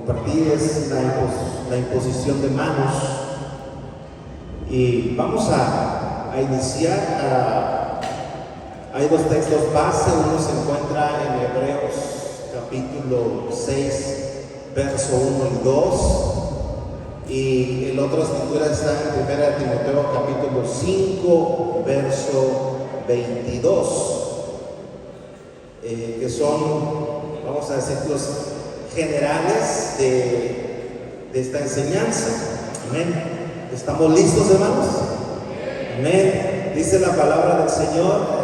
compartir es la imposición de manos. Y vamos a iniciar. Hay dos textos base. Uno se encuentra en Hebreos capítulo 6, verso 1 y 2. Y el otro escritura está en 1 Timoteo capítulo 5, verso 22. Que son, vamos a decir, los generales de esta enseñanza. Amén. ¿Estamos listos, hermanos? Amén. Dice la palabra del Señor.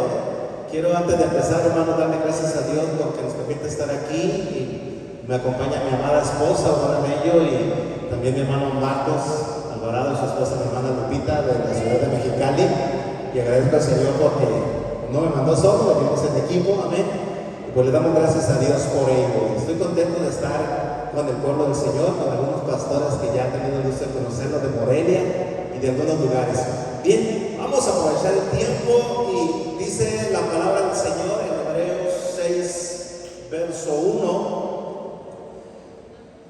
Quiero, antes de empezar, hermanos, darle gracias a Dios porque nos permite estar aquí. Y me acompaña mi amada esposa, Juana Mello, y también mi hermano Marcos Alvarado y su esposa, mi hermana Lupita, de la ciudad de Mexicali. Y agradezco al Señor porque no me mandó solo, venimos en equipo. Amén. Pues le damos gracias a Dios por ello. Estoy contento de estar con el pueblo del Señor, con algunos pastores que ya han tenido el gusto de conocerlos de Morelia y de algunos lugares. Bien, vamos a aprovechar el tiempo y dice la palabra del Señor en Hebreos 6, verso 1.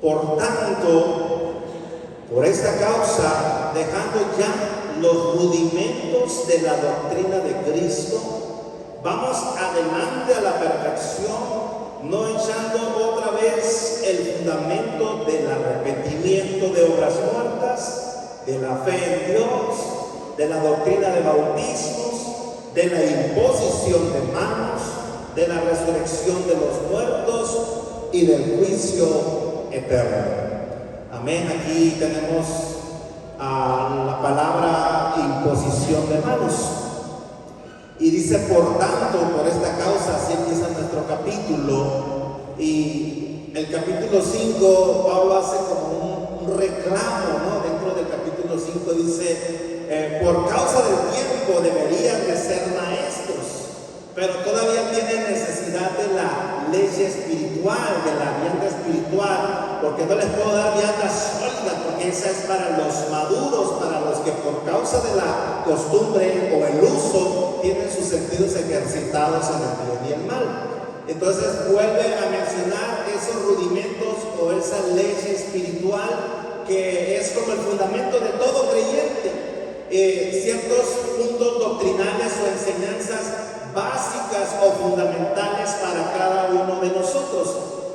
Por tanto, por esta causa, dejando ya los rudimentos de la doctrina de Cristo, vamos adelante a la perfección, no echando otra vez el fundamento del arrepentimiento de obras muertas, de la fe en Dios, de la doctrina de bautismos, de la imposición de manos, de la resurrección de los muertos y del juicio eterno. Amén. Aquí tenemos la palabra imposición de manos. Y dice, por tanto, por esta causa, así empieza nuestro capítulo. Y el capítulo 5, Pablo hace como un reclamo, ¿no? Dentro del capítulo 5 dice, por causa del tiempo deberían de ser maestros, pero todavía tienen necesidad de la ley espiritual, de la vianda espiritual, porque no les puedo dar vianda sólida, porque esa es para los maduros, para los que por causa de la costumbre o el uso tienen sus sentidos ejercitados en el bien y el mal. Entonces vuelve a mencionar esos rudimentos o esa ley espiritual que es como el fundamento de todo creyente. Ciertos puntos doctrinales o enseñanzas básicas o fundamentales para cada uno de nosotros.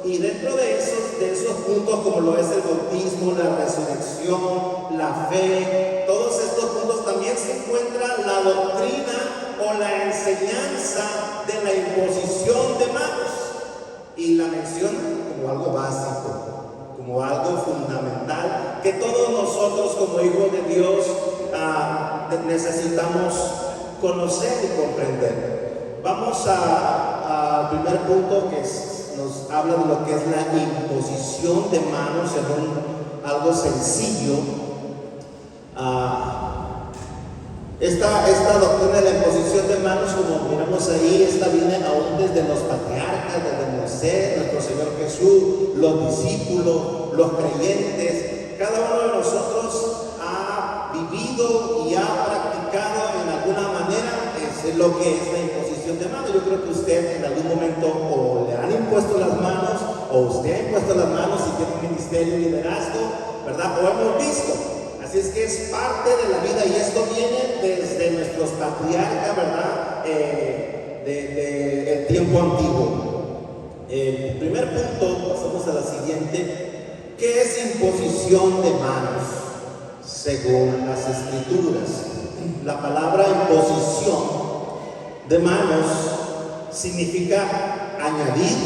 Y dentro de esos puntos, como lo es el bautismo, la resurrección, la fe, todos estos puntos también se encuentra la doctrina o la enseñanza de la imposición de manos. Y la menciona como algo básico, como algo fundamental, que todos nosotros como hijos de Dios necesitamos conocer y comprender. Vamos al primer punto, que nos habla de lo que es la imposición de manos en algo sencillo. Esta doctrina de la imposición de manos, como miramos ahí, esta viene aún desde los patriarcas, desde Moisés, nuestro Señor Jesús, los discípulos, los creyentes. Cada uno de nosotros ha vivido y ha practicado en alguna manera lo que es la imposición de manos. Yo creo que usted en algún momento o le han impuesto las manos, o usted ha impuesto las manos si tiene un ministerio y liderazgo, ¿verdad? O hemos visto. Así es que es parte de la vida, y esto viene desde nuestros patriarcas, ¿verdad? El tiempo antiguo. El primer punto, pasamos a la siguiente. ¿Qué es imposición de manos? Según las Escrituras, la palabra imposición de manos significa añadir,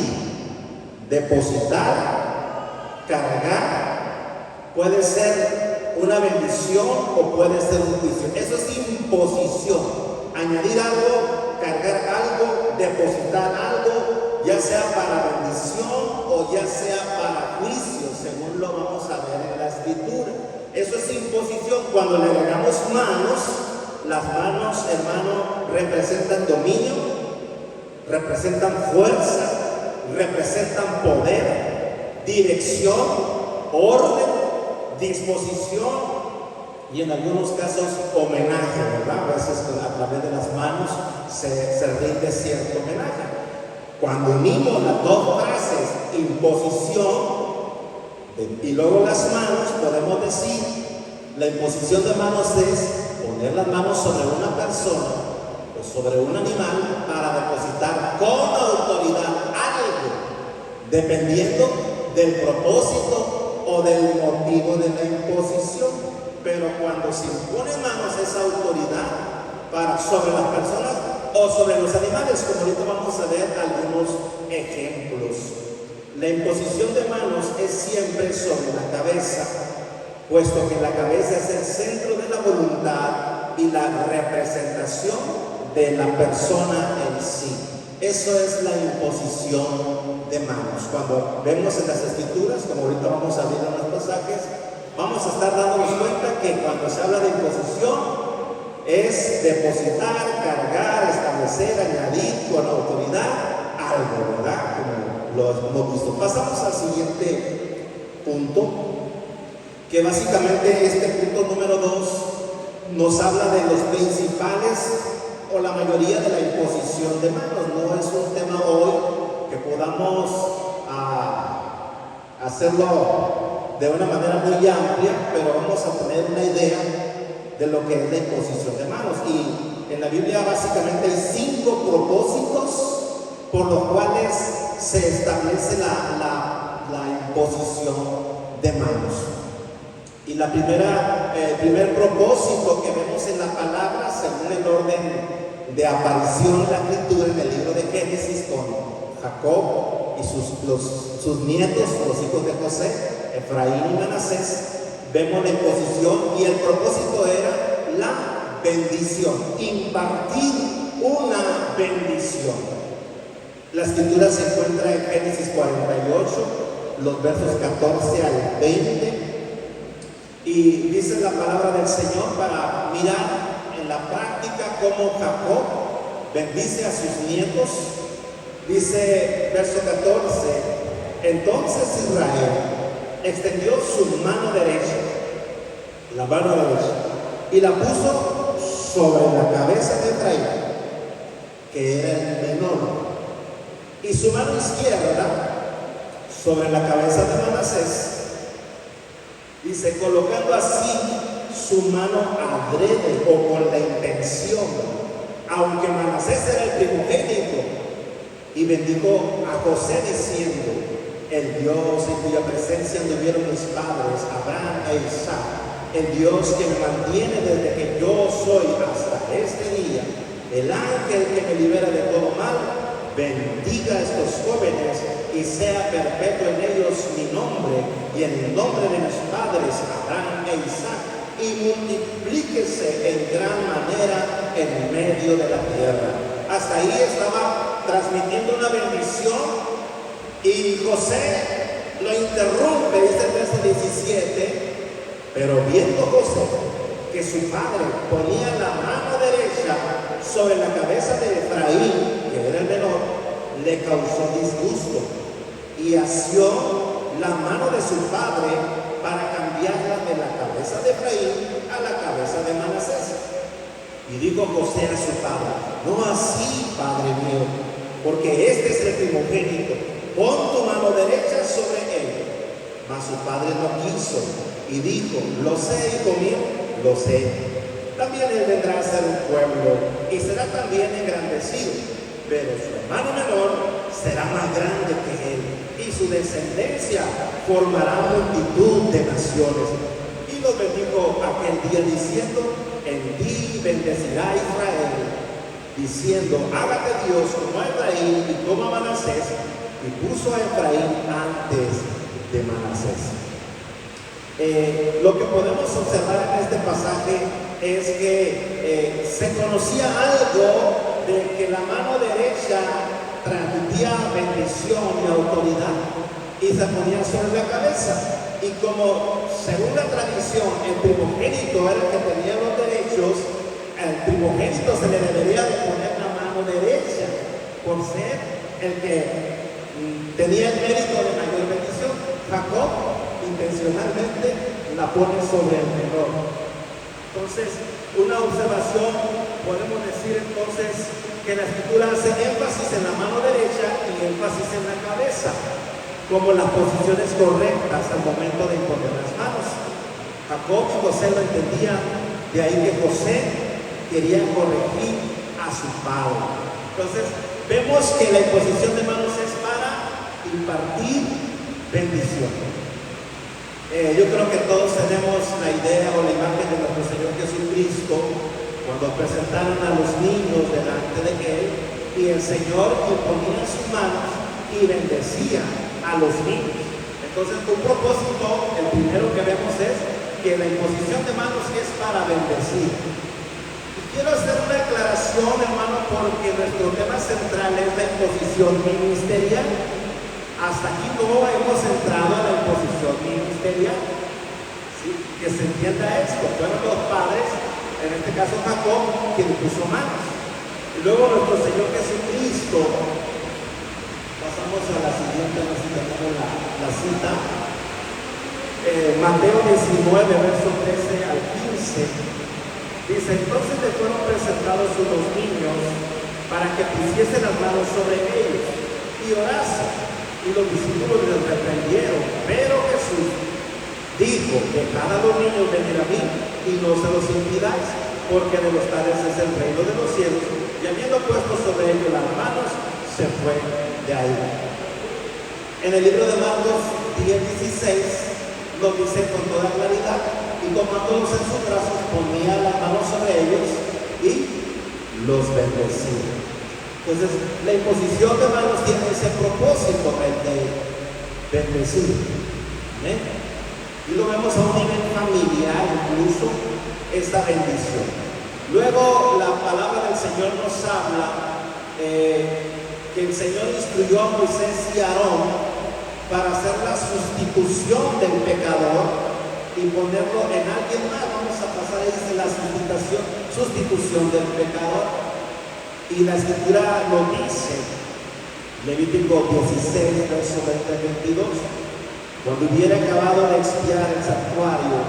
depositar, cargar. Puede ser una bendición o puede ser un juicio. Eso es imposición. Añadir algo, cargar algo, depositar algo, ya sea para bendición o ya sea para juicio, según lo vamos a ver en la Escritura. Eso es imposición. Cuando le agregamos manos, las manos, hermano, representan dominio, representan fuerza, representan poder, dirección, orden, disposición y en algunos casos homenaje, ¿verdad? A veces a través de las manos se rinde cierto homenaje. Cuando unimos las dos frases, imposición Y luego las manos, podemos decir, la imposición de manos es poner las manos sobre una persona o sobre un animal para depositar con autoridad algo, dependiendo del propósito o del motivo de la imposición. Pero cuando se impone manos esa autoridad sobre las personas o sobre los animales, como ahorita vamos a ver algunos ejemplos. La imposición de manos es siempre sobre la cabeza, puesto que la cabeza es el centro de la voluntad y la representación de la persona en sí. Eso es la imposición de manos. Cuando vemos en las Escrituras, como ahorita vamos a ver en los pasajes, vamos a estar dándonos cuenta que cuando se habla de imposición es depositar, cargar, establecer, añadir con autoridad algo, ¿verdad? Como lo hemos visto. Pasamos al siguiente punto, que básicamente este punto número 2 nos habla de los principales o la mayoría de la imposición de manos. No es un tema hoy que podamos hacerlo de una manera muy amplia, pero vamos a tener una idea de lo que es la imposición de manos. Y en la Biblia básicamente hay 5 propósitos por los cuales se establece la imposición de manos. Y el primer propósito que vemos en la palabra, según el orden de aparición en la Escritura en el libro de Génesis, con Jacob y sus nietos, los hijos de José, Efraín y Manasés, vemos la imposición y el propósito era la bendición, impartir una bendición. La Escritura se encuentra en Génesis 48, los versos 14 al 20, y dice la palabra del Señor para mirar en la práctica cómo Jacob bendice a sus nietos. Dice verso 14: entonces Israel extendió su mano derecha, y la puso sobre la cabeza de Efraín, que era el menor, y su mano izquierda sobre la cabeza de Manasés. Dice, colocando así su mano adrede o con la intención, aunque Manasés era el primogénito, y bendijo a José diciendo: el Dios en cuya presencia anduvieron mis padres, Abraham e Isaac, el Dios que me mantiene desde que yo soy hasta este día, el ángel que me libera de todo mal, bendiga a estos jóvenes y sea perpetuo en ellos mi nombre y en el nombre de mis padres Abraham e Isaac, y multiplíquese en gran manera en medio de la tierra. Hasta ahí estaba transmitiendo una bendición, y José lo interrumpe, dice el verso 17: pero viendo José que su padre ponía la mano derecha sobre la cabeza de Efraín, que era el menor, le causó disgusto, y asió la mano de su padre para cambiarla de la cabeza de Efraín a la cabeza de Manasés. Y dijo José a su padre: no así, padre mío, porque este es el primogénito, pon tu mano derecha sobre él. Mas su padre no quiso, y dijo: lo sé, hijo mío, lo sé. También él vendrá a ser un pueblo, y será también engrandecido, pero su hermano menor será más grande que él, y su descendencia formará multitud de naciones. Y los bendijo aquel día diciendo: en ti bendecirá Israel, diciendo: hágate Dios como a Efraín y como a Manasés. Y puso a Efraín antes de Manasés. Lo que podemos observar en este pasaje es que se conocía algo de que la mano derecha transmitía bendición y autoridad y se ponía sobre la cabeza. Y como según la tradición el primogénito era el que tenía los derechos, al primogénito se le debería de poner la mano derecha por ser el que tenía el mérito de mayor bendición. Jacob intencionalmente la pone sobre el menor. Entonces, una observación, podemos decir entonces que la Escritura hace énfasis en la mano derecha y énfasis en la cabeza. como las posiciones correctas al momento de imponer las manos. Jacob y José lo entendían, de ahí que José quería corregir a su padre. Entonces, vemos que la imposición de manos es para impartir bendición. Yo creo que todos tenemos la idea o la imagen de nuestro Señor Jesucristo cuando presentaron a los niños delante de Él y el Señor imponía sus manos y bendecía a los niños. Entonces, un propósito, el primero que vemos es que la imposición de manos es para bendecir. Y quiero hacer una aclaración, hermano, porque nuestro tema central es la imposición ministerial. Hasta aquí no hemos entrado a la imposición ministerial. ¿Sí? Que se entienda esto. Fueron los padres, en este caso Jacob, quien puso manos. Y luego nuestro Señor Jesucristo, pasamos a la siguiente, no sé si tenemos la cita. Mateo 19, verso 13 al 15. Dice: entonces le fueron presentados unos niños para que pusiesen las manos sobre ellos y orasen. Y los discípulos les reprendieron, pero Jesús dijo: dejad a los niños venir a mí y no se los impidáis, porque de los tales es el reino de los cielos. Y habiendo puesto sobre ellos las manos, se fue de ahí. En el libro de Marcos 10:16 lo dice con toda claridad: y tomándolos en sus brazos ponía las manos sobre ellos y los bendecía. Entonces, la imposición de manos tiene ese propósito, el de bendecir. ¿Amén? Y lo vemos a un nivel familiar, incluso esta bendición. Luego, la palabra del Señor nos habla que el Señor instruyó a Moisés y a Aarón para hacer la sustitución del pecador y ponerlo en alguien más. Vamos a pasar ahí, dice la sustitución del pecador. Y la Escritura lo dice, Levítico 16, verso 20 al 22, cuando hubiera acabado de expiar el santuario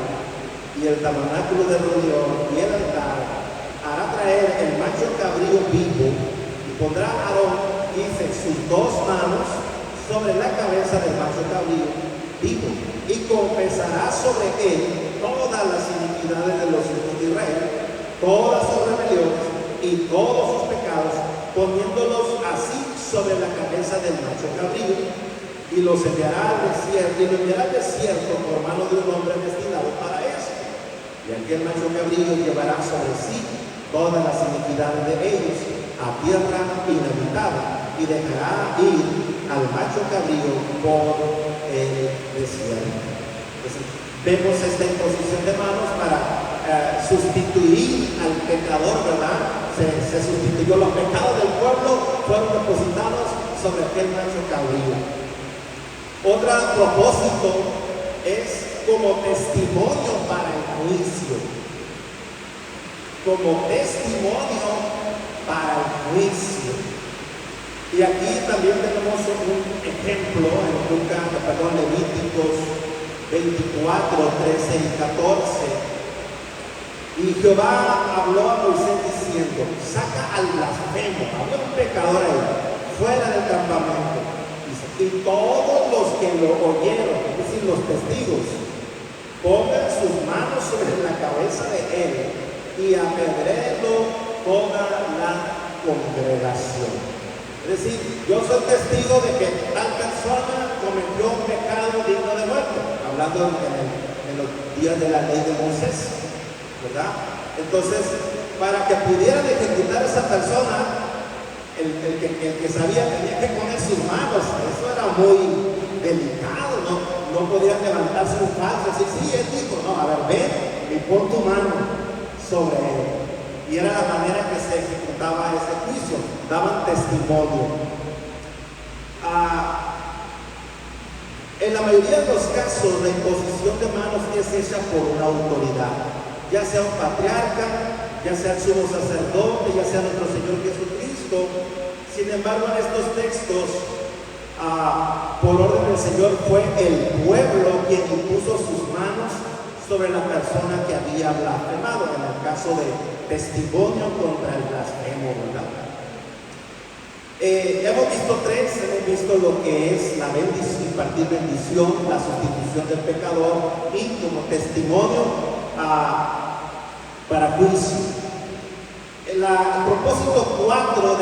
y el tabernáculo de reunión y el altar, hará traer el macho cabrío vivo y pondrá a Aarón, dice, sus dos manos sobre la cabeza del macho cabrío vivo y confesará sobre él todas las iniquidades de los hijos de Israel, todas sus rebeliones y todos sus pecados, poniéndolos así sobre la cabeza del macho cabrío, y los enviará al desierto, por mano de un hombre destinado para eso. Y aquel macho cabrío llevará sobre sí todas las iniquidades de ellos a tierra inhabitada, y dejará ir al macho cabrío por el desierto. Entonces, vemos esta imposición de manos para sustituir al pecador, ¿verdad? Se sustituyó, los pecados del pueblo fueron depositados sobre aquel macho cabrío. Otro propósito es como testimonio para el juicio. Como testimonio para el juicio. Y aquí también tenemos un ejemplo en Levíticos 24, 13 y 14. Y Jehová habló a Moisés diciendo: saca al blasfemo. Había un pecador ahí, fuera del campamento. Y todos los que lo oyeron, es decir, los testigos, pongan sus manos sobre la cabeza de él y apedréenlo toda la congregación. Es decir, yo soy testigo de que tal persona cometió un pecado digno de muerte, hablando en los días de la ley de Moisés, ¿verdad? Entonces, para que pudieran ejecutar a esa persona, el que sabía tenía que poner sus manos. Eso era muy delicado, no podían levantarse un falso y decir: sí, él dijo, no, a ver, ven y pon tu mano sobre él. Y era la manera que se ejecutaba ese juicio, daban testimonio. En la mayoría de los casos, la imposición de manos es hecha por una autoridad, ya sea un patriarca, ya sea el sumo sacerdote, ya sea nuestro Señor Jesucristo. Sin embargo, en estos textos, por orden del Señor, fue el pueblo quien impuso sus manos sobre la persona que había blasfemado, en el caso de testimonio contra el blasfemo, ¿verdad? Ya hemos visto tres, hemos visto lo que es la bendición, impartir bendición, la sustitución del pecador y como testimonio para juicio. El propósito 4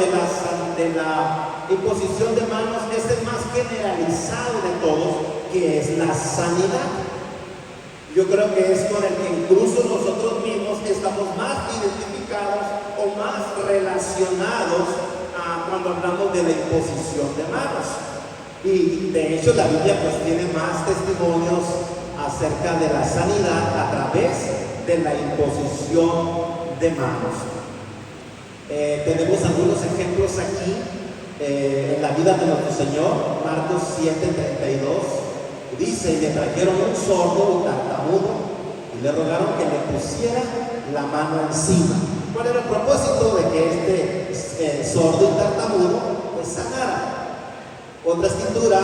de la imposición de manos es el más generalizado de todos, que es la sanidad. Yo creo que es con el que incluso nosotros mismos estamos más identificados o más relacionados cuando hablamos de la imposición de manos. Y de hecho la Biblia pues tiene más testimonios acerca de la sanidad a través de la imposición de manos. Tenemos algunos ejemplos aquí en la vida de nuestro Señor. Marcos 7:32 dice: y le trajeron un sordo y tartamudo y le rogaron que le pusiera la mano encima. ¿Cuál era el propósito? De que este sordo y tartamudo pues sanara. Otra escritura,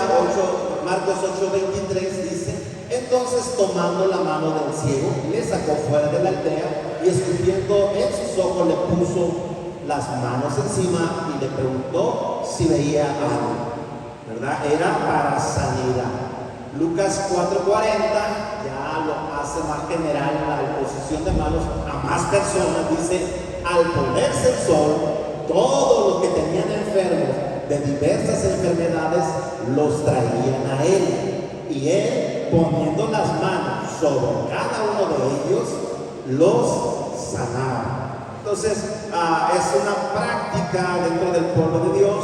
Marcos 8:23 dice: entonces tomando la mano del ciego le sacó fuera de la aldea y escupiendo en sus ojos le puso las manos encima y le preguntó si veía algo, ¿verdad? Era para sanidad. Lucas 4:40 ya lo hace más general, la imposición de manos a más personas. Dice: al ponerse el sol, todos los que tenían enfermos de diversas enfermedades los traían a él, y él, poniendo las manos sobre cada uno de ellos, los sanaba. Entonces, es una práctica dentro del pueblo de Dios,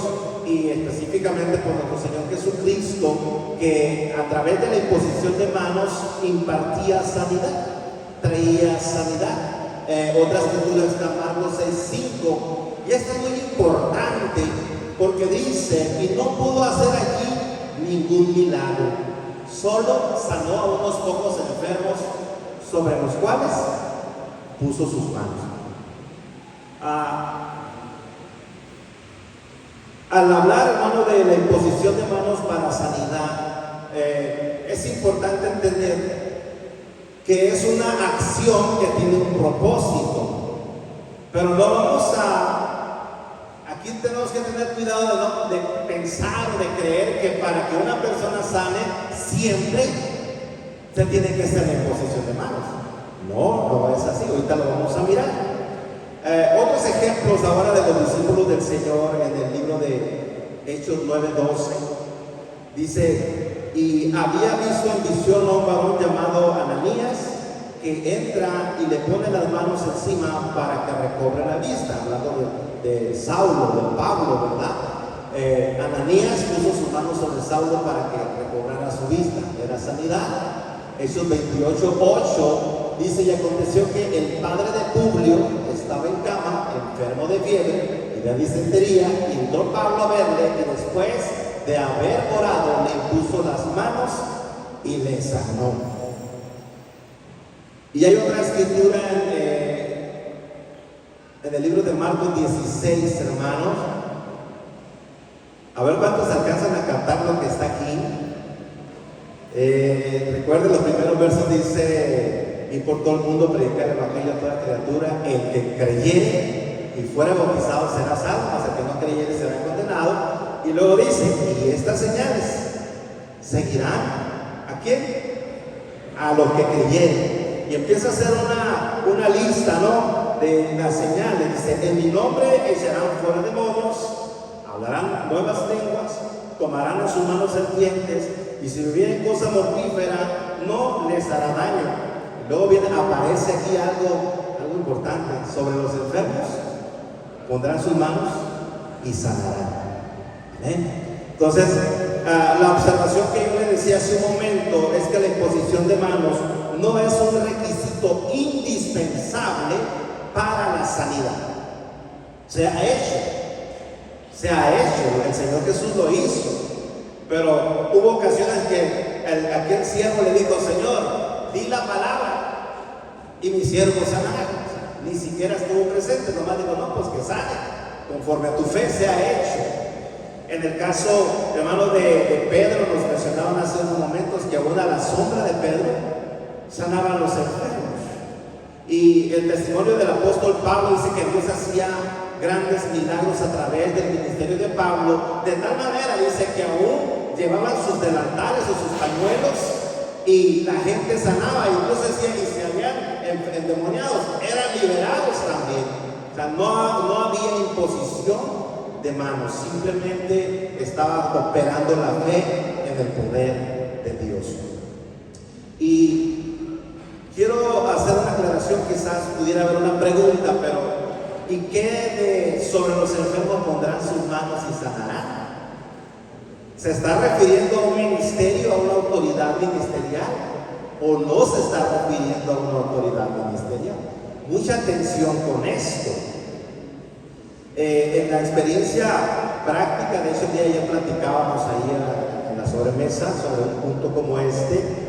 y específicamente por nuestro Señor Jesucristo, que a través de la imposición de manos impartía sanidad, traía sanidad. Otra escritura está en Marcos 6:5, y esto es muy importante porque dice: y no pudo hacer allí ningún milagro, solo sanó a unos pocos enfermos, sobre los cuales puso sus manos. Al hablar, hermano, de la imposición de manos para sanidad, es importante entender que es una acción que tiene un propósito, pero no vamos aquí tenemos que tener cuidado de pensar o de creer que para que una persona sane siempre se tiene que hacer la imposición de manos. No es así, ahorita lo vamos a mirar. Otros ejemplos ahora de los discípulos del Señor en el libro de Hechos 9:12 dice: y había visto en visión a un varón llamado Ananías, que entra y le pone las manos encima para que recobre la vista. Hablando de Saulo, de Pablo, ¿verdad? Ananías puso sus manos sobre Saulo para que recobrara su vista. Era sanidad. Hechos 28:8 dice: y aconteció que el padre de Publio estaba en cama, enfermo de fiebre y de disentería, y entró Pablo a verle, y después de haber orado le impuso las manos y le sanó. Y hay otra escritura en el libro de Marcos 16, hermanos. A ver cuántos alcanzan a captar lo que está aquí. Recuerden, los primeros versos dice: y por todo el mundo predicar el evangelio a toda criatura, el que creyere y fuera bautizado será salvo, mas el que no creyere será condenado. Y luego dice: y estas señales seguirán ¿a quién? A los que creyeren. Y empieza a hacer una lista, ¿no?, de las señales. Dice: en mi nombre echarán fuera demonios, hablarán nuevas lenguas, tomarán en sus manos serpientes, y si bebieren cosa mortífera no les hará daño. Luego aparece aquí algo importante: sobre los enfermos pondrán sus manos y sanarán. ¿Amén? Entonces, la observación que yo le decía hace un momento es que la imposición de manos no es un requisito indispensable para la sanidad. Se ha hecho, el Señor Jesús lo hizo, pero hubo ocasiones que aquel siervo le dijo: Señor, di la palabra y mi siervo sanará. Ni siquiera estuvo presente, nomás digo: no, pues que sane, conforme a tu fe se ha hecho. En el caso, hermano, de Pedro, nos mencionaban hace unos momentos que aún a la sombra de Pedro sanaban los enfermos. Y el testimonio del apóstol Pablo dice que Dios hacía grandes milagros a través del ministerio de Pablo, de tal manera dice que aún llevaban sus delantales o sus pañuelos y la gente sanaba, incluso decía, y se habían endemoniados, eran liberados también. O sea, no había imposición de manos, simplemente estaba operando la fe en el poder de Dios. Y quiero hacer una aclaración, quizás pudiera haber una pregunta, pero ¿y qué sobre los enfermos pondrán sus manos y sanarán? ¿Se está refiriendo a un ministerio, a una autoridad ministerial? ¿O no se está refiriendo a una autoridad ministerial? Mucha atención con esto. En la experiencia práctica, de ese día ya platicábamos ahí en la sobremesa sobre un punto como este,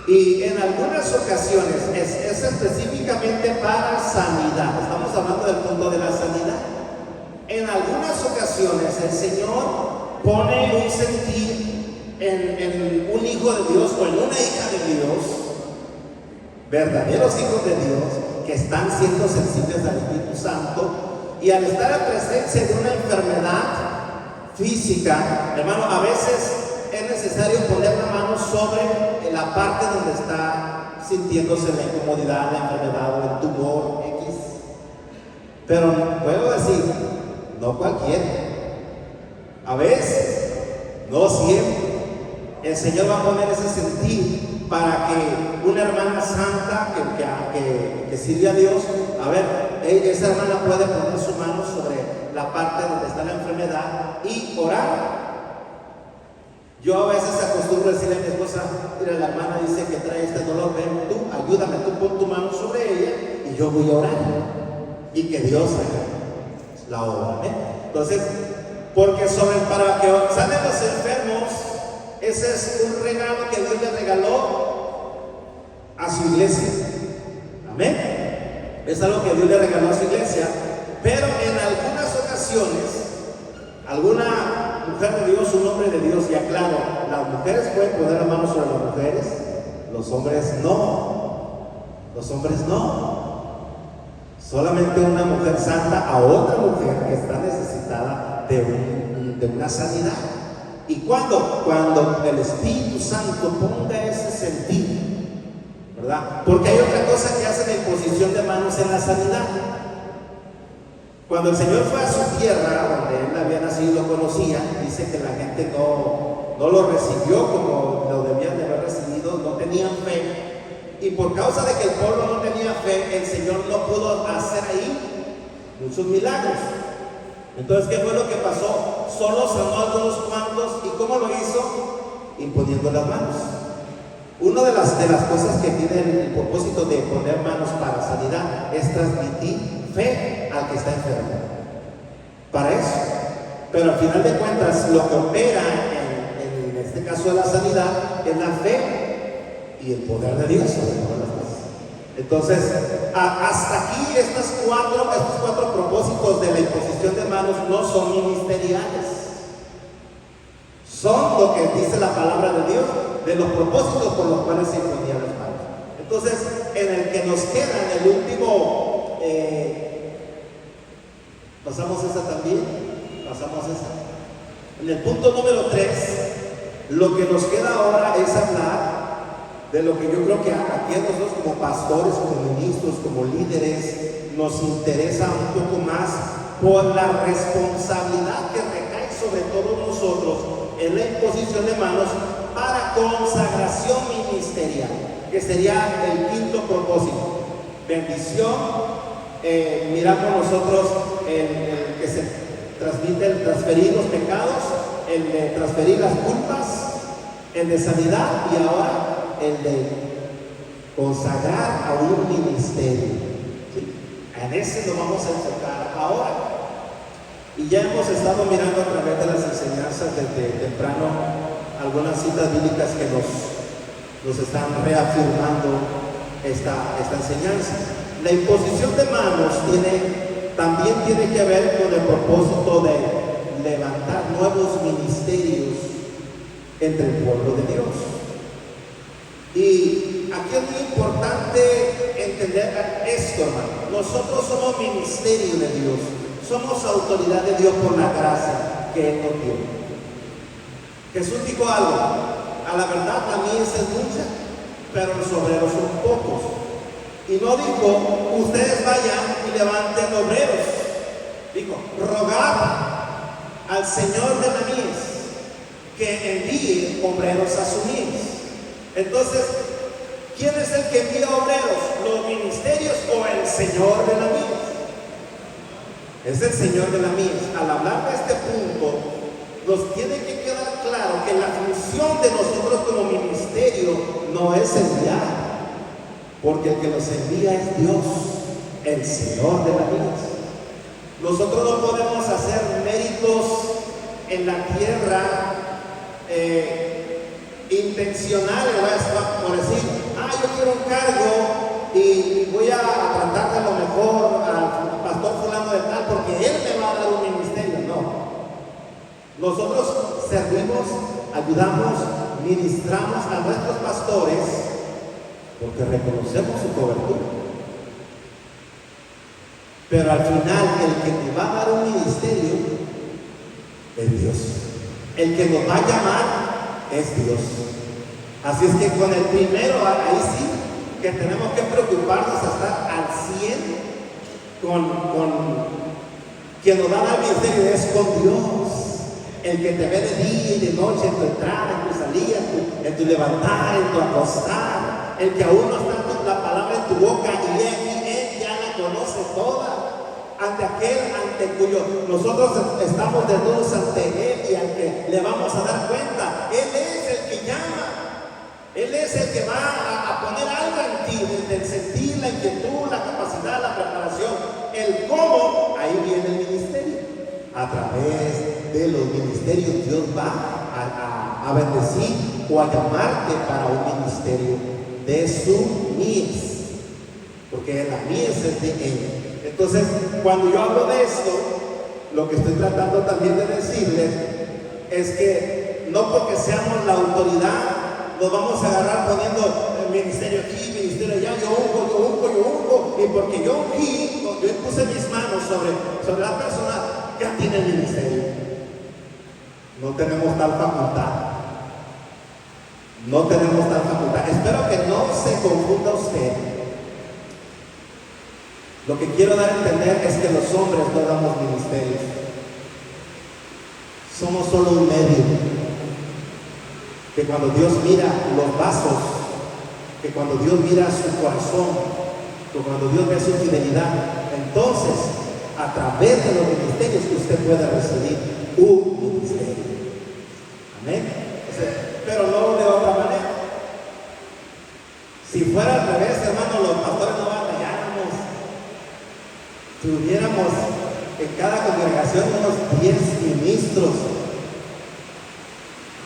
y en algunas ocasiones es específicamente para sanidad. Estamos hablando del punto de la sanidad. En algunas ocasiones el Señor pone un sentir en un hijo de Dios o en una hija de Dios, verdaderos hijos de Dios que están siendo sensibles al Espíritu Santo, y al estar en presencia de una enfermedad física, hermano, a veces es necesario poner la mano sobre la parte donde está sintiéndose la incomodidad, la enfermedad o el tumor X. Pero puedo decir, no cualquiera. A veces, no siempre, el Señor va a poner ese sentir para que una hermana santa que sirve a Dios, a ver, esa hermana puede poner su mano sobre la parte donde está la enfermedad y orar. Yo a veces acostumbro a decirle a mi esposa, mira, la hermana dice que trae este dolor, ven tú, ayúdame, tú pon tu mano sobre ella y yo voy a orar. Y que Dios haga la obra. Entonces, porque para que sanen los enfermos, ese es un regalo que Dios le regaló a su iglesia. Amén. Es algo que Dios le regaló a su iglesia. Pero en algunas ocasiones, alguna mujer de Dios, un hombre de Dios, y aclaro, las mujeres pueden poner la mano sobre las mujeres, los hombres no. Los hombres no. Solamente una mujer santa a otra mujer que está necesitada de una sanidad. ¿Y cuándo? Cuando el Espíritu Santo ponga ese sentir, ¿verdad? Porque hay otra cosa que hace la imposición de manos en la sanidad. Cuando el Señor fue a su tierra, donde Él había nacido y lo conocía, dice que la gente no lo recibió como lo debían de haber recibido, no tenían fe. Y por causa de que el pueblo no tenía fe, el Señor no pudo hacer ahí muchos milagros. Entonces, ¿qué fue lo que pasó? Solo sanó a algunos cuantos. ¿Y cómo lo hizo? Imponiendo las manos. Una de las cosas que tiene el propósito de poner manos para sanidad es transmitir fe al que está enfermo. Para eso. Pero al final de cuentas, lo que opera en este caso de la sanidad es la fe y el poder de Dios sobre todas las cosas. Entonces, hasta aquí estos cuatro propósitos de la imposición de manos no son ministeriales. Son lo que dice la palabra de Dios, de los propósitos por los cuales se imponían las manos. Entonces, en el que nos queda, en el último, pasamos esa también, pasamos esa. En el punto número 3, lo que nos queda ahora es hablar de lo que yo creo que aquí a nosotros como pastores, como ministros, como líderes, nos interesa un poco más por la responsabilidad que recae sobre todos nosotros en la imposición de manos para consagración ministerial, que sería el quinto propósito. Bendición, miramos nosotros el que se transmite, el transferir los pecados, el de transferir las culpas, el de sanidad y ahora el de consagrar a un ministerio. ¿Sí? En ese lo vamos a enfocar ahora. Y ya hemos estado mirando a través de las enseñanzas desde temprano algunas citas bíblicas que nos están reafirmando esta enseñanza. La imposición de manos también tiene que ver con el propósito de levantar nuevos ministerios entre el pueblo de Dios. Y aquí es muy importante entender esto, hermano. Nosotros somos ministerio de Dios. Somos autoridad de Dios por la gracia que Él nos dio. Jesús dijo algo: a la verdad la mies es mucha, pero los obreros son pocos. Y no dijo: ustedes vayan y levanten obreros. Dijo: rogad al Señor de la mies que envíe obreros a su mies. Entonces, ¿quién es el que envía obreros? ¿Los ministerios o el Señor de la mies? Es el Señor de la mies. Al hablar de este punto, nos tiene que quedar claro que la función de nosotros como ministerio no es enviar, porque el que nos envía es Dios, el Señor de la mies. Nosotros no podemos hacer méritos en la tierra intencionales, por decir: yo quiero un cargo y voy a tratar de lo mejor al pastor fulano de tal porque él me va a dar un ministerio. No. Nosotros servimos, ayudamos, ministramos a nuestros pastores porque reconocemos su cobertura. Pero al final, el que te va a dar un ministerio es Dios. El que nos va a llamar es Dios. Así es que con el primero, ahí sí, que tenemos que preocuparnos a estar al 100 con quien nos va a dar el ministerio, es con Dios. El que te ve de día y de noche, en tu entrada, en tu salida, en tu levantar, en tu acostar. El que aún no está con la palabra en tu boca y Él ya la conoce toda. Ante aquel ante cuyo nosotros estamos desnudos ante Él y al que le vamos a dar cuenta. Él es el que llama. Él es el que va a poner algo en ti, el sentir, la inquietud, la capacidad, la preparación, el cómo. Ahí viene el ministerio. A través de los ministerios Dios va a bendecir o a llamarte para un ministerio de su mies, porque la mies es de Él. Entonces, cuando yo hablo de esto, lo que estoy tratando también de decirles es que no porque seamos la autoridad nos vamos a agarrar poniendo el ministerio aquí, ministerio allá, yo ungo, y porque yo ungí, yo puse mis manos sobre la persona, ya tiene el ministerio. No tenemos tal facultad. No tenemos tal facultad. Espero que no se confunda usted. Lo que quiero dar a entender es que los hombres no damos ministerios. Somos solo un medio. Que cuando Dios mira los vasos, que cuando Dios mira su corazón, que cuando Dios ve su fidelidad, entonces a través de los ministerios que usted puede recibir un ministerio. Amén. Pero no de otra manera. Si fuera al revés, hermano, los pastores no batalláramos. Tuviéramos en cada congregación unos 10 ministros.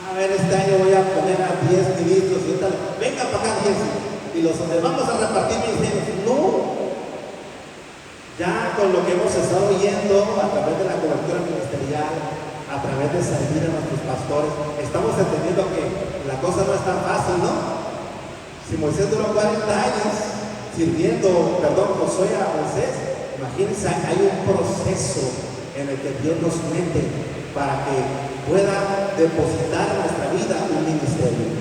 A ver, este año voy a poner a 10 ministros y tal. Venga para acá 10 y los vamos a repartir ministerios. No. Ya con lo que hemos estado oyendo a través de la cobertura ministerial, a través de servir a nuestros pastores, estamos entendiendo que la cosa no es tan fácil, ¿no? Si Moisés duró 40 años sirviendo, Josué a Moisés, imagínense, hay un proceso en el que Dios nos mete para que pueda depositar en nuestra vida un ministerio.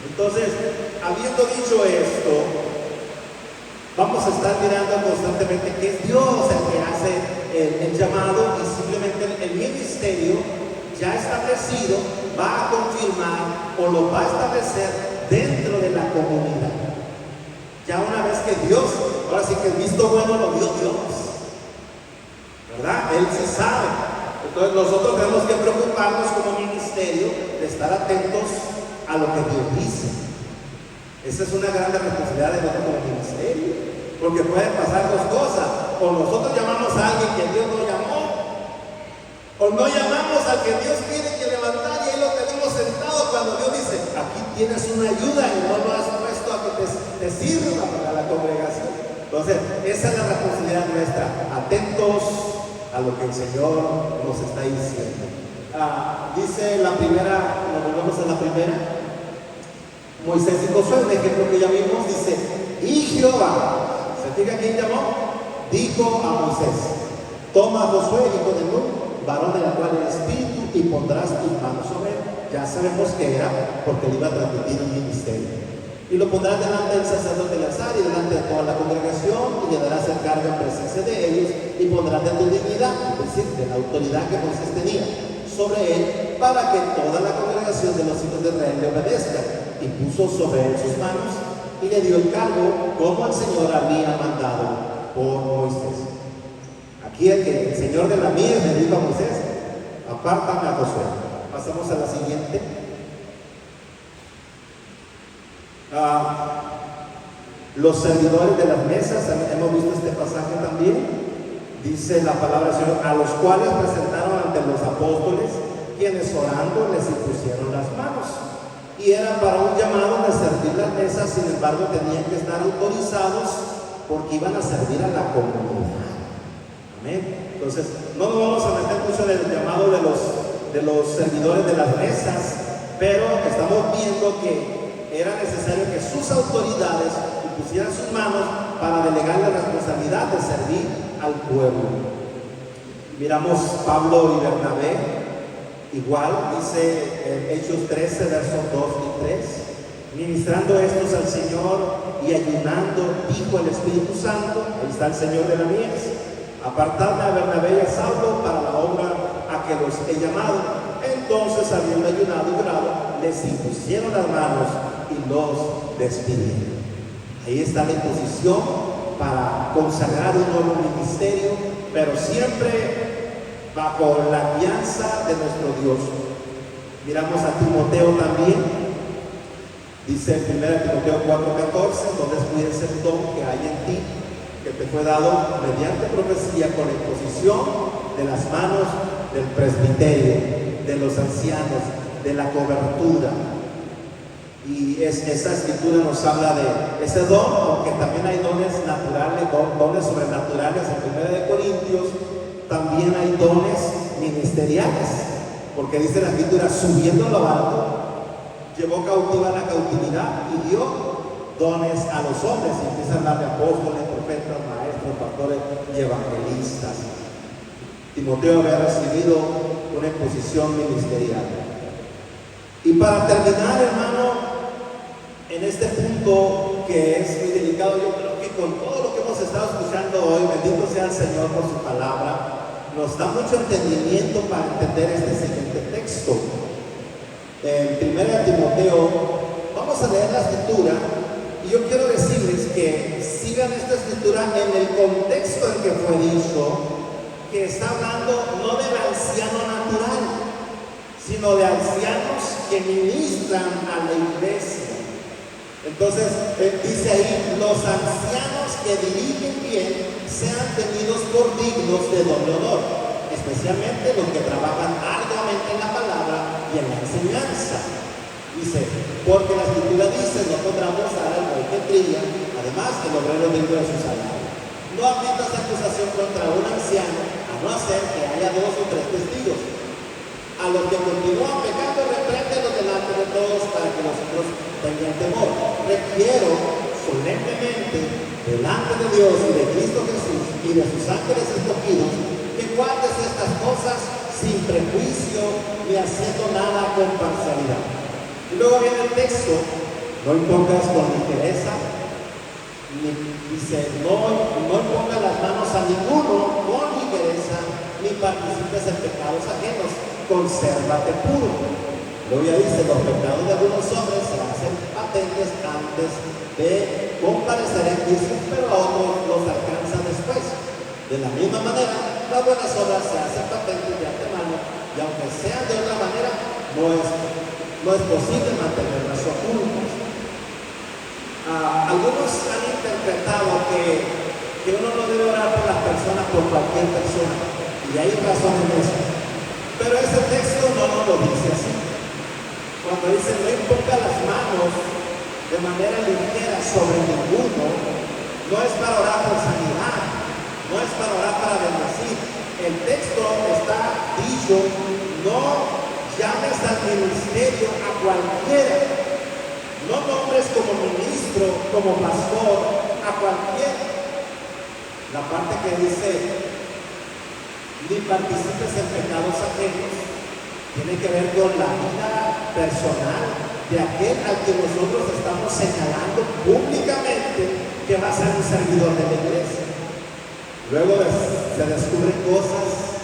Entonces, habiendo dicho esto, vamos a estar mirando constantemente que es Dios el que hace el llamado, y simplemente el ministerio ya establecido va a confirmar o lo va a establecer dentro de la comunidad. Ya una vez que Dios, ahora sí que el visto bueno lo dio Dios, ¿verdad? Él sí sabe. Entonces nosotros tenemos que preocuparnos como ministerio de estar atentos a lo que Dios dice. Esa es una gran responsabilidad de nosotros como ministerio, porque pueden pasar dos cosas: o nosotros llamamos a alguien que Dios no llamó, o no llamamos al que Dios tiene que levantar y ahí lo tenemos sentado cuando Dios dice: aquí tienes una ayuda, y no lo has puesto a que te sirva para la congregación. Entonces, esa es la responsabilidad nuestra, atentos a lo que el Señor nos está diciendo. Dice la primera, nos volvemos a la primera, Moisés y Josué, un ejemplo que ya vimos, dice: y Jehová fija quién llamó? Dijo a Moisés: toma a Josué, hijo de Nun, varón de la cual el Espíritu, y pondrás tus manos sobre él. Ya sabemos que era porque le iba a transmitir un ministerio. Y lo pondrás delante del sacerdote Eleazar y delante de toda la congregación, y le darás el cargo en presencia de ellos, y pondrás de tu dignidad, es decir, de la autoridad que Moisés tenía sobre él, para que toda la congregación de los hijos de Israel le obedezca. Y puso sobre él sus manos y le dio el cargo como el Señor había mandado por Moisés. Aquí el Señor de la mies le dijo a Moisés: apártame a Josué. Pasamos a la siguiente. Los servidores de las mesas, hemos visto este pasaje también. Dice la palabra del Señor: a los cuales presentaron ante los apóstoles, quienes orando les impusieron las manos. Y era para un llamado de servir las mesas, sin embargo tenían que estar autorizados porque iban a servir a la comunidad. Amén. Entonces, no nos vamos a meter mucho en el llamado de los servidores de las mesas, pero estamos viendo que era necesario que sus autoridades pusieran sus manos para delegar la responsabilidad de servir al pueblo. Miramos Pablo y Bernabé, igual, dice Hechos 13, versos 2 y 3. Ministrando estos al Señor y ayunando, dijo el Espíritu Santo, ahí está el Señor de la mies: apartadme a Bernabé y a Saulo para la obra a que los he llamado. Entonces, habiendo ayunado y orado, les impusieron las manos y los despidieron. Ahí está la imposición para consagrar un nuevo ministerio, pero siempre bajo la guianza de nuestro Dios. Miramos a Timoteo también. Dice en 1 Timoteo 4:14: no descuides el don que hay en ti, que te fue dado mediante profecía con la imposición de las manos del presbiterio, de los ancianos, de la cobertura. Y esa escritura nos habla de ese don, aunque también hay dones naturales, dones sobrenaturales. En 1 Corintios también hay dones ministeriales, porque dice la escritura: subiendo a lo alto, llevó cautiva la cautividad y dio dones a los hombres. Y empieza a hablar de apóstoles, profetas, maestros, pastores y evangelistas. Timoteo había recibido una imposición ministerial. Y para terminar, hermano, en este punto que es muy delicado, yo creo que con todo lo que hemos estado escuchando hoy, bendito sea el Señor por su palabra, nos da mucho entendimiento para entender este siguiente texto. En 1 Timoteo, vamos a leer la escritura, y yo quiero decirles que sigan esta escritura en el contexto en que fue dicho, que está hablando no del anciano natural, sino de ancianos que ministran a la iglesia. Entonces, dice ahí: los ancianos que dirigen bien sean tenidos por dignos de doble honor, especialmente los que trabajan arduamente en la palabra y en la enseñanza. Dice: porque la escritura dice: no podrán gozar al buey que trilla, además el obrero digno de su salario. No admitas acusación contra un anciano, a no ser que haya 2 o 3 testigos. A los que continúan pecando, repréndelos delante de todos, para que los otros tengan temor. Requiero solemnemente delante de Dios y de Cristo Jesús y de sus ángeles escogidos que guardes estas cosas sin prejuicio ni haciendo nada con parcialidad. Y luego viene el texto: no impongas con ligereza, dice, no impongas las manos a ninguno con ligereza, ni participes en pecados ajenos, consérvate puro. Luego ya dice: los pecados de algunos hombres se hacen patentes antes de comparecer en juicio, pero a otros los alcanza después. De la misma manera, las buenas obras se hacen patentes de antemano, y aunque sean de otra manera, no es posible mantenerlas ocultas. Algunos han interpretado que uno no debe orar por las personas, por cualquier persona, y hay razón en eso. Pero ese texto no nos lo dice así. Cuando dice: no imponga las manos de manera ligera sobre ninguno, no es para orar por sanidad, no es para orar para bendecir. El texto está dicho: no llames al ministerio a cualquiera, no nombres como ministro, como pastor a cualquiera. La parte que dice, ni participes en pecados ajenos, tiene que ver con la vida personal de aquel al que nosotros estamos señalando públicamente que va a ser un servidor de la iglesia. Luego se descubren cosas,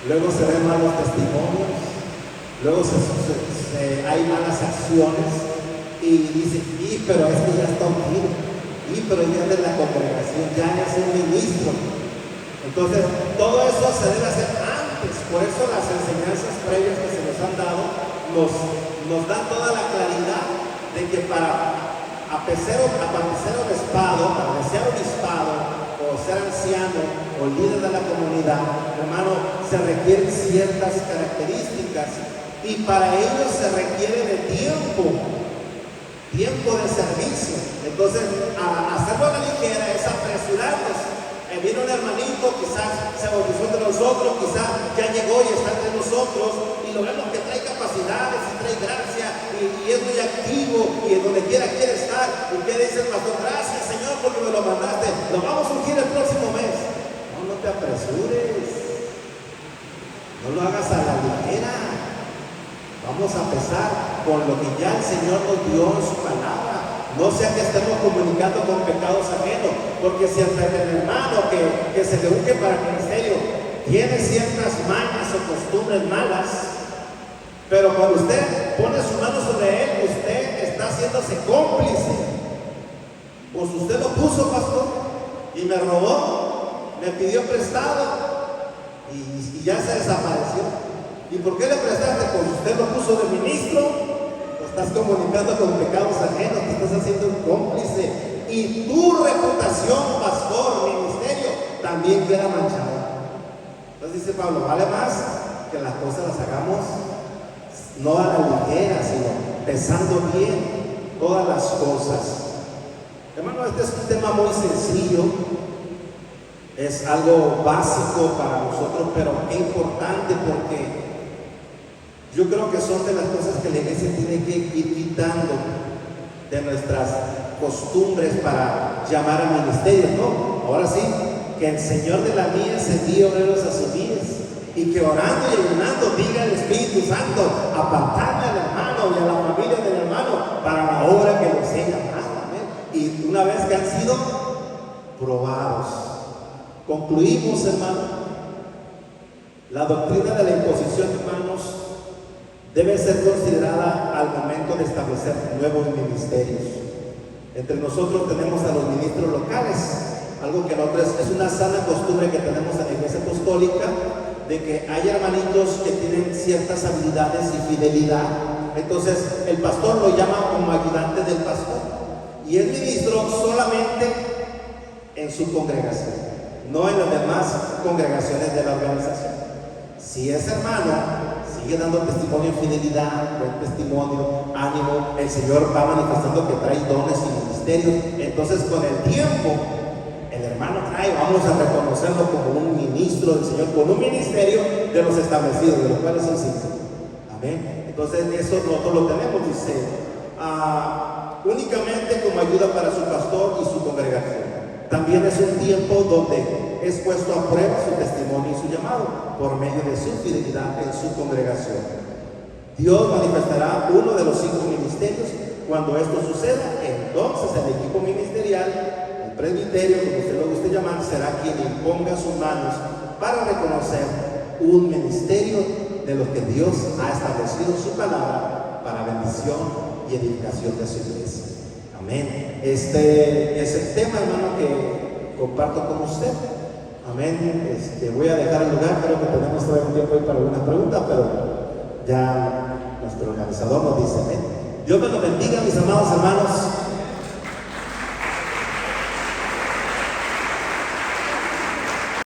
luego se ven malos testimonios, luego hay malas acciones y dicen, pero es que ya está ungido, pero ya es de la congregación, ya es un ministro. Entonces, todo eso se debe hacer antes. Por eso las enseñanzas previas que se nos han dado nos dan toda la claridad de que para aparecer obispado, para desear obispado, o ser anciano, o líder de la comunidad, hermano, se requieren ciertas características, y para ello se requiere de tiempo de servicio. Entonces, hacerlo a la ligera es apresurarnos. Viene un hermanito, quizás se bautizó entre nosotros, quizás ya llegó y está entre nosotros, y lo vemos que trae capacidades y trae gracia, y es muy activo, y en donde quiera quiere estar. ¿Y qué dice el pastor? Gracias, Señor, porque me lo mandaste. Lo vamos a ungir el próximo mes. No te apresures. No lo hagas a la ligera. Vamos a empezar con lo que ya el Señor nos dio en su palabra. No sea que estemos comunicando con pecados ajenos, porque si el hermano que se le unge para el ministerio tiene ciertas mañas o costumbres malas, pero cuando usted pone su mano sobre él, usted está haciéndose cómplice. Pues usted lo puso, pastor, y me robó, me pidió prestado y ya se desapareció. ¿Y por qué le prestaste? Pues usted lo puso de ministro. Estás comunicando con pecados ajenos, te estás haciendo un cómplice, y tu reputación, pastor, ministerio, también queda manchada. Entonces dice Pablo, vale más que las cosas las hagamos no a la ligera, sino pensando bien todas las cosas. Hermano, este es un tema muy sencillo, es algo básico para nosotros, pero qué importante, porque yo creo que son de las cosas que la iglesia tiene que ir quitando de nuestras costumbres para llamar al ministerio, ¿no? Ahora sí, que el Señor de la mies envíe obreros a sus mies, y que orando y ayunando diga el Espíritu Santo, apartarle al hermano y a la familia del hermano para la obra que los he llamado. ¿eh? Y una vez que han sido probados, concluimos, hermano, la doctrina de la imposición, hermanos, debe ser considerada al momento de establecer nuevos ministerios. Entre nosotros tenemos a los ministros locales, algo que nosotros es una sana costumbre que tenemos en la Iglesia Apostólica, de que hay hermanitos que tienen ciertas habilidades y fidelidad. Entonces el pastor lo llama como ayudante del pastor, y es ministro solamente en su congregación, no en las demás congregaciones de la organización. Si es hermano, sigue dando testimonio de fidelidad, buen testimonio, ánimo, el Señor va manifestando que trae dones y ministerios. Entonces, con el tiempo, el hermano vamos a reconocerlo como un ministro del Señor, con un ministerio de los establecidos, de los cuales son 5. Amén. Entonces, eso nosotros lo tenemos, dice, únicamente como ayuda para su pastor y su congregación. También es un tiempo donde es puesto a prueba su testimonio y su llamado por medio de su fidelidad en su congregación. Dios manifestará uno de los 5 ministerios. Cuando esto suceda, entonces el equipo ministerial, el presbiterio, como usted lo guste llamar, será quien imponga sus manos para reconocer un ministerio de lo que Dios ha establecido en su palabra para bendición y edificación de su iglesia. Amén. Este es el tema, hermano, que comparto con usted. Amén. Voy a dejar el lugar, creo que tenemos todavía un tiempo ahí para algunas preguntas, pero ya nuestro organizador nos dice amén. Dios me lo bendiga, mis amados hermanos.